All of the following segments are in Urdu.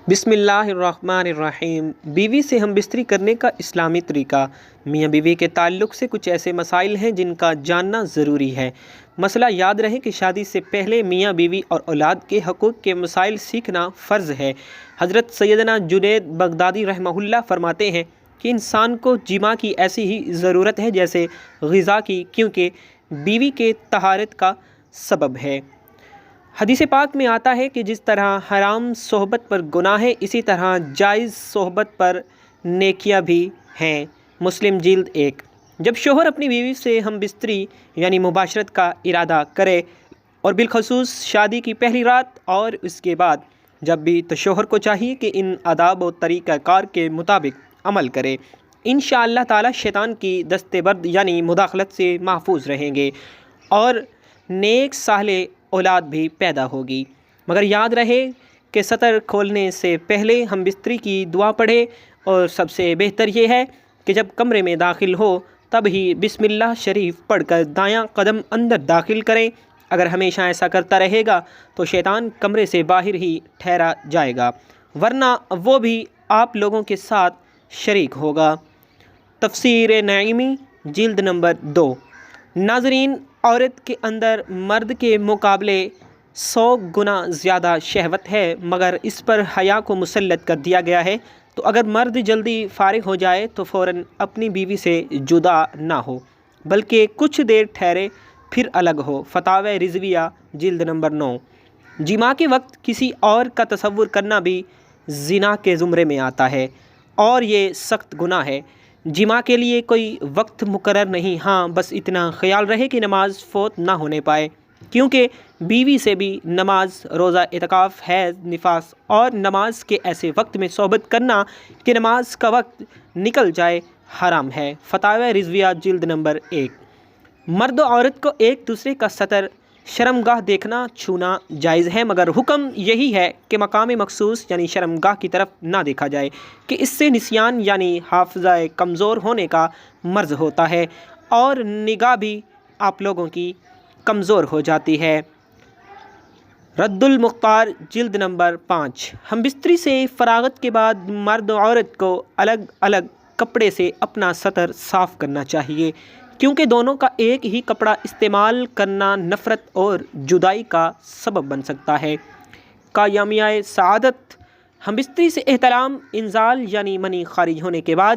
بسم اللہ الرحمن الرحیم۔ بیوی سے ہم بستری کرنے کا اسلامی طریقہ۔ میاں بیوی کے تعلق سے کچھ ایسے مسائل ہیں جن کا جاننا ضروری ہے۔ مسئلہ یاد رہے کہ شادی سے پہلے میاں بیوی اور اولاد کے حقوق کے مسائل سیکھنا فرض ہے۔ حضرت سیدنا جنید بغدادی رحمہ اللہ فرماتے ہیں کہ انسان کو جماع کی ایسی ہی ضرورت ہے جیسے غذا کی، کیونکہ بیوی کے طہارت کا سبب ہے۔ حدیث پاک میں آتا ہے کہ جس طرح حرام صحبت پر گناہ ہے، اسی طرح جائز صحبت پر نیکیاں بھی ہیں۔ مسلم جلد 1۔ جب شوہر اپنی بیوی سے ہم بستری یعنی مباشرت کا ارادہ کرے، اور بالخصوص شادی کی پہلی رات اور اس کے بعد جب بھی، تو شوہر کو چاہیے کہ ان آداب و طریقہ کار کے مطابق عمل کرے۔ انشاءاللہ تعالی شیطان کی دست برد یعنی مداخلت سے محفوظ رہیں گے اور نیک صالح اولاد بھی پیدا ہوگی۔ مگر یاد رہے کہ سطر کھولنے سے پہلے ہم بستری کی دعا پڑھے، اور سب سے بہتر یہ ہے کہ جب کمرے میں داخل ہو تب ہی بسم اللہ شریف پڑھ کر دایاں قدم اندر داخل کریں۔ اگر ہمیشہ ایسا کرتا رہے گا تو شیطان کمرے سے باہر ہی ٹھہرا جائے گا، ورنہ وہ بھی آپ لوگوں کے ساتھ شریک ہوگا۔ تفسیر نعیمی جلد نمبر 2۔ ناظرین، عورت کے اندر مرد کے مقابلے 100 گنا زیادہ شہوت ہے، مگر اس پر حیا کو مسلط کر دیا گیا ہے۔ تو اگر مرد جلدی فارغ ہو جائے تو فوراً اپنی بیوی سے جدا نہ ہو، بلکہ کچھ دیر ٹھہرے پھر الگ ہو۔ فتاوی رضویہ جلد نمبر 9۔ جماع کے وقت کسی اور کا تصور کرنا بھی زنا کے زمرے میں آتا ہے، اور یہ سخت گناہ ہے۔ جماع کے لیے کوئی وقت مقرر نہیں، ہاں بس اتنا خیال رہے کہ نماز فوت نہ ہونے پائے، کیونکہ بیوی سے بھی نماز، روزہ، اعتکاف، حیض، نفاس اور نماز کے ایسے وقت میں صحبت کرنا کہ نماز کا وقت نکل جائے حرام ہے۔ فتاوی رضویہ جلد نمبر 1۔ مرد و عورت کو ایک دوسرے کا سطر شرمگاہ دیکھنا چھونا جائز ہے، مگر حکم یہی ہے کہ مقام مخصوص یعنی شرمگاہ کی طرف نہ دیکھا جائے، کہ اس سے نسیان یعنی حافظہ کمزور ہونے کا مرض ہوتا ہے، اور نگاہ بھی آپ لوگوں کی کمزور ہو جاتی ہے۔ رد المختار جلد نمبر 5۔ ہم بستری سے فراغت کے بعد مرد و عورت کو الگ الگ کپڑے سے اپنا سطر صاف کرنا چاہیے، کیونکہ دونوں کا ایک ہی کپڑا استعمال کرنا نفرت اور جدائی کا سبب بن سکتا ہے۔ قیامیہ سعادت، ہم بستری سے احتلام، انزال یعنی منی خارج ہونے کے بعد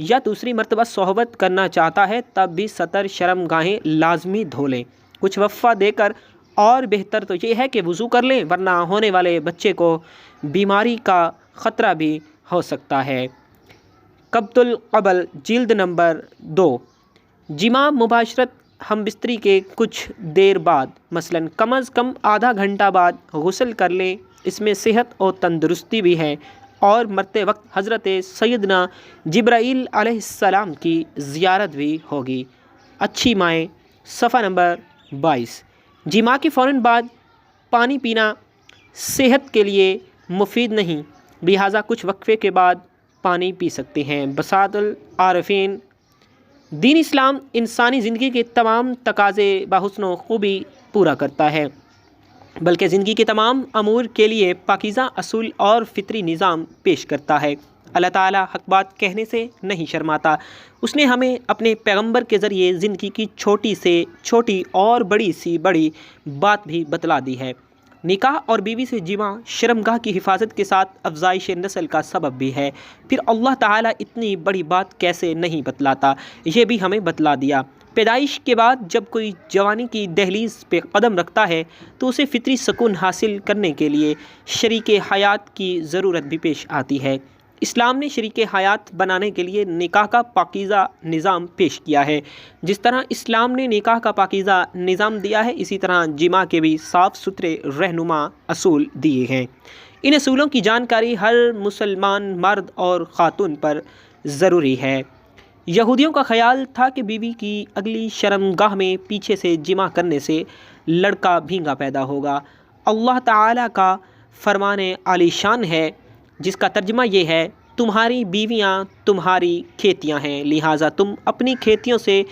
یا دوسری مرتبہ صحبت کرنا چاہتا ہے، تب بھی سطر شرمگاہیں لازمی دھو لیں، کچھ وقفہ دے کر، اور بہتر تو یہ ہے کہ وضو کر لیں، ورنہ ہونے والے بچے کو بیماری کا خطرہ بھی ہو سکتا ہے۔ قبض القبل جلد نمبر 2۔ جماع مباشرت ہم بستری کے کچھ دیر بعد، مثلاً کم از کم آدھا گھنٹہ بعد غسل کر لیں، اس میں صحت اور تندرستی بھی ہے، اور مرتے وقت حضرت سیدنا جبرائیل علیہ السلام کی زیارت بھی ہوگی۔ اچھی مائیں صفحہ نمبر 22۔ جماع کے فوراً بعد پانی پینا صحت کے لیے مفید نہیں، لہٰذا کچھ وقفے کے بعد پانی پی سکتے ہیں۔ بساط العارفین، دین اسلام انسانی زندگی کے تمام تقاضے بحسن و خوبی پورا کرتا ہے، بلکہ زندگی کے تمام امور کے لیے پاکیزہ اصول اور فطری نظام پیش کرتا ہے۔ اللہ تعالیٰ حق بات کہنے سے نہیں شرماتا، اس نے ہمیں اپنے پیغمبر کے ذریعے زندگی کی چھوٹی سے چھوٹی اور بڑی سی بڑی بات بھی بتلا دی ہے۔ نکاح اور بیوی سے جماع شرمگاہ کی حفاظت کے ساتھ افزائش نسل کا سبب بھی ہے۔ پھر اللہ تعالیٰ اتنی بڑی بات کیسے نہیں بتلاتا، یہ بھی ہمیں بتلا دیا۔ پیدائش کے بعد جب کوئی جوانی کی دہلیز پہ قدم رکھتا ہے تو اسے فطری سکون حاصل کرنے کے لیے شریک حیات کی ضرورت بھی پیش آتی ہے۔ اسلام نے شریک حیات بنانے کے لیے نکاح کا پاکیزہ نظام پیش کیا ہے۔ جس طرح اسلام نے نکاح کا پاکیزہ نظام دیا ہے، اسی طرح جماع کے بھی صاف ستھرے رہنما اصول دیے ہیں۔ ان اصولوں کی جانکاری ہر مسلمان مرد اور خاتون پر ضروری ہے۔ یہودیوں کا خیال تھا کہ بیوی کی اگلی شرمگاہ میں پیچھے سے جماع کرنے سے لڑکا بھینگا پیدا ہوگا۔ اللہ تعالیٰ کا فرمان عالی شان ہے، جس کا ترجمہ یہ ہے: تمہاری بیویاں تمہاری کھیتیاں ہیں، لہٰذا تم اپنی کھیتیوں سے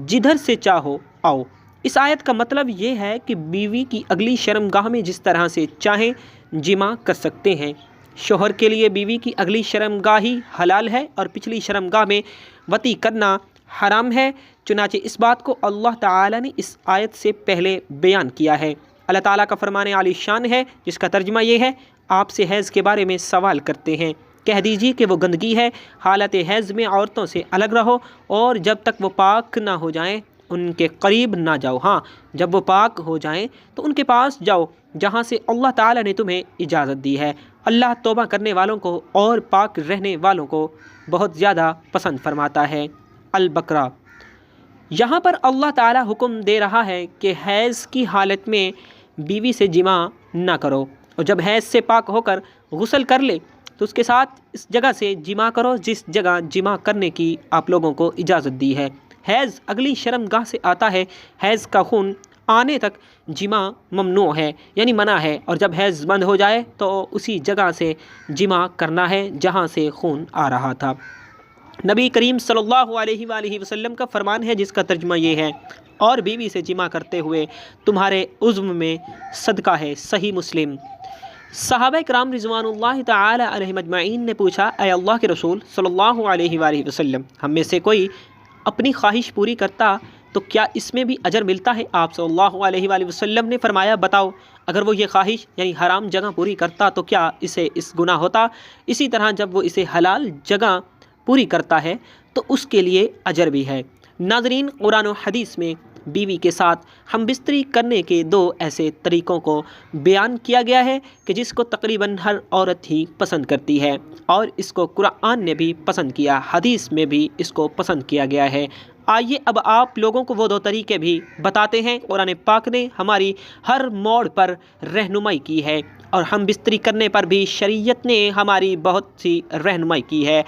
جدھر سے چاہو آؤ۔ اس آیت کا مطلب یہ ہے کہ بیوی کی اگلی شرمگاہ میں جس طرح سے چاہیں جماع کر سکتے ہیں۔ شوہر کے لیے بیوی کی اگلی شرمگاہی حلال ہے اور پچھلی شرمگاہ میں وطی کرنا حرام ہے، چنانچہ اس بات کو اللہ تعالیٰ نے اس آیت سے پہلے بیان کیا ہے۔ اللہ تعالیٰ کا فرمان عالی شان ہے جس کا ترجمہ یہ ہے، آپ سے حیض کے بارے میں سوال کرتے ہیں، کہہ دیجیے کہ وہ گندگی ہے، حالت حیض میں عورتوں سے الگ رہو اور جب تک وہ پاک نہ ہو جائیں ان کے قریب نہ جاؤ۔ ہاں، جب وہ پاک ہو جائیں تو ان کے پاس جاؤ جہاں سے اللہ تعالیٰ نے تمہیں اجازت دی ہے۔ اللہ توبہ کرنے والوں کو اور پاک رہنے والوں کو بہت زیادہ پسند فرماتا ہے۔ البقرہ۔ یہاں پر اللہ تعالیٰ حکم دے رہا ہے کہ حیض کی حالت میں بیوی سے جماع نہ کرو، اور جب حیض سے پاک ہو کر غسل کر لے تو اس کے ساتھ اس جگہ سے جماع کرو جس جگہ جماع کرنے کی آپ لوگوں کو اجازت دی ہے۔ حیض اگلی شرمگاہ سے آتا ہے، حیض کا خون آنے تک جماع ممنوع ہے، یعنی منع ہے، اور جب حیض بند ہو جائے تو اسی جگہ سے جماع کرنا ہے جہاں سے خون آ رہا تھا۔ نبی کریم صلی اللہ علیہ وآلہ وسلم کا فرمان ہے جس کا ترجمہ یہ ہے، اور بیوی سے جماع کرتے ہوئے تمہارے عضو میں صدقہ ہے۔ صحیح مسلم۔ صحابہ کرام رضوان اللہ تعالی علیہم اجمعین نے پوچھا، اے اللہ کے رسول صلی اللہ علیہ وآلہ وسلم، ہم میں سے کوئی اپنی خواہش پوری کرتا تو کیا اس میں بھی اجر ملتا ہے؟ آپ صلی اللہ علیہ وآلہ وسلم نے فرمایا، بتاؤ، اگر وہ یہ خواہش یعنی حرام جگہ پوری کرتا تو کیا اسے اس گناہ ہوتا؟ اسی طرح جب وہ اسے حلال جگہ پوری کرتا ہے تو اس کے لیے اجر بھی ہے۔ ناظرین، قرآن و حدیث میں بیوی کے ساتھ ہم بستری کرنے کے دو ایسے طریقوں کو بیان کیا گیا ہے کہ جس کو تقریباً ہر عورت ہی پسند کرتی ہے، اور اس کو قرآن نے بھی پسند کیا، حدیث میں بھی اس کو پسند کیا گیا ہے۔ آئیے اب آپ لوگوں کو وہ دو طریقے بھی بتاتے ہیں۔ قرآن پاک نے ہماری ہر موڑ پر رہنمائی کی ہے، اور ہم بستری کرنے پر بھی شریعت نے ہماری بہت سی رہنمائی کی ہے۔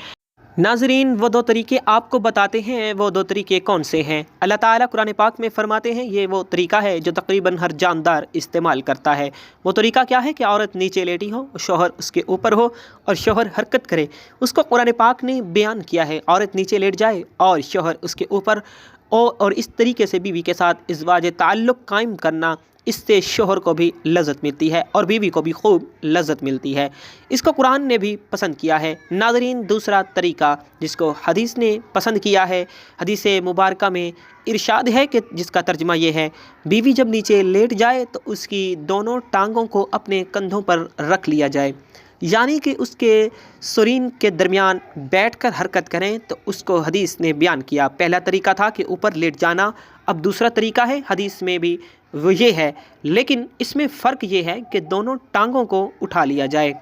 ناظرین، وہ دو طریقے آپ کو بتاتے ہیں، وہ دو طریقے کون سے ہیں؟ اللہ تعالیٰ قرآن پاک میں فرماتے ہیں، یہ وہ طریقہ ہے جو تقریباً ہر جاندار استعمال کرتا ہے۔ وہ طریقہ کیا ہے کہ عورت نیچے لیٹی ہو، شوہر اس کے اوپر ہو اور شوہر حرکت کرے، اس کو قرآن پاک نے بیان کیا ہے۔ عورت نیچے لیٹ جائے اور شوہر اس کے اوپر، اور اس طریقے سے بیوی کے ساتھ ازدواج تعلق قائم کرنا، اس سے شوہر کو بھی لذت ملتی ہے اور بیوی کو بھی خوب لذت ملتی ہے۔ اس کو قرآن نے بھی پسند کیا ہے۔ ناظرین، دوسرا طریقہ جس کو حدیث نے پسند کیا ہے، حدیث مبارکہ میں ارشاد ہے کہ جس کا ترجمہ یہ ہے، بیوی جب نیچے لیٹ جائے تو اس کی دونوں ٹانگوں کو اپنے کندھوں پر رکھ لیا جائے، یعنی کہ اس کے سرین کے درمیان بیٹھ کر حرکت کریں، تو اس کو حدیث نے بیان کیا۔ پہلا طریقہ تھا کہ اوپر لیٹ جانا، اب دوسرا طریقہ ہے، حدیث میں بھی وہ یہ ہے، لیکن اس میں فرق یہ ہے کہ دونوں ٹانگوں کو اٹھا لیا جائے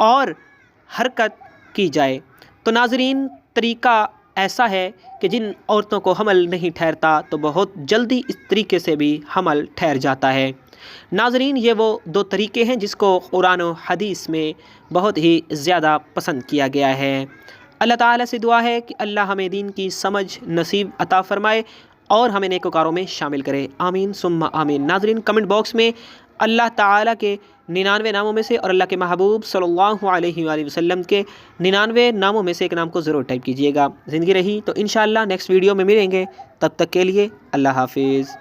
اور حرکت کی جائے۔ تو ناظرین، طریقہ ایسا ہے کہ جن عورتوں کو حمل نہیں ٹھہرتا تو بہت جلدی اس طریقے سے بھی حمل ٹھہر جاتا ہے۔ ناظرین، یہ وہ دو طریقے ہیں جس کو قرآن و حدیث میں بہت ہی زیادہ پسند کیا گیا ہے۔ اللہ تعالیٰ سے دعا ہے کہ اللہ ہمیں دین کی سمجھ نصیب عطا فرمائے اور ہمیں نیکوکاروں میں شامل کرے، آمین ثم آمین۔ ناظرین، کمنٹ باکس میں اللہ تعالیٰ کے 99 ناموں میں سے اور اللہ کے محبوب صلی اللہ علیہ وآلہ وسلم کے 99 ناموں میں سے ایک نام کو ضرور ٹائپ کیجیے گا۔ زندگی رہی تو انشاءاللہ نیکسٹ ویڈیو میں ملیں گے، تب تک کے لیے اللہ حافظ۔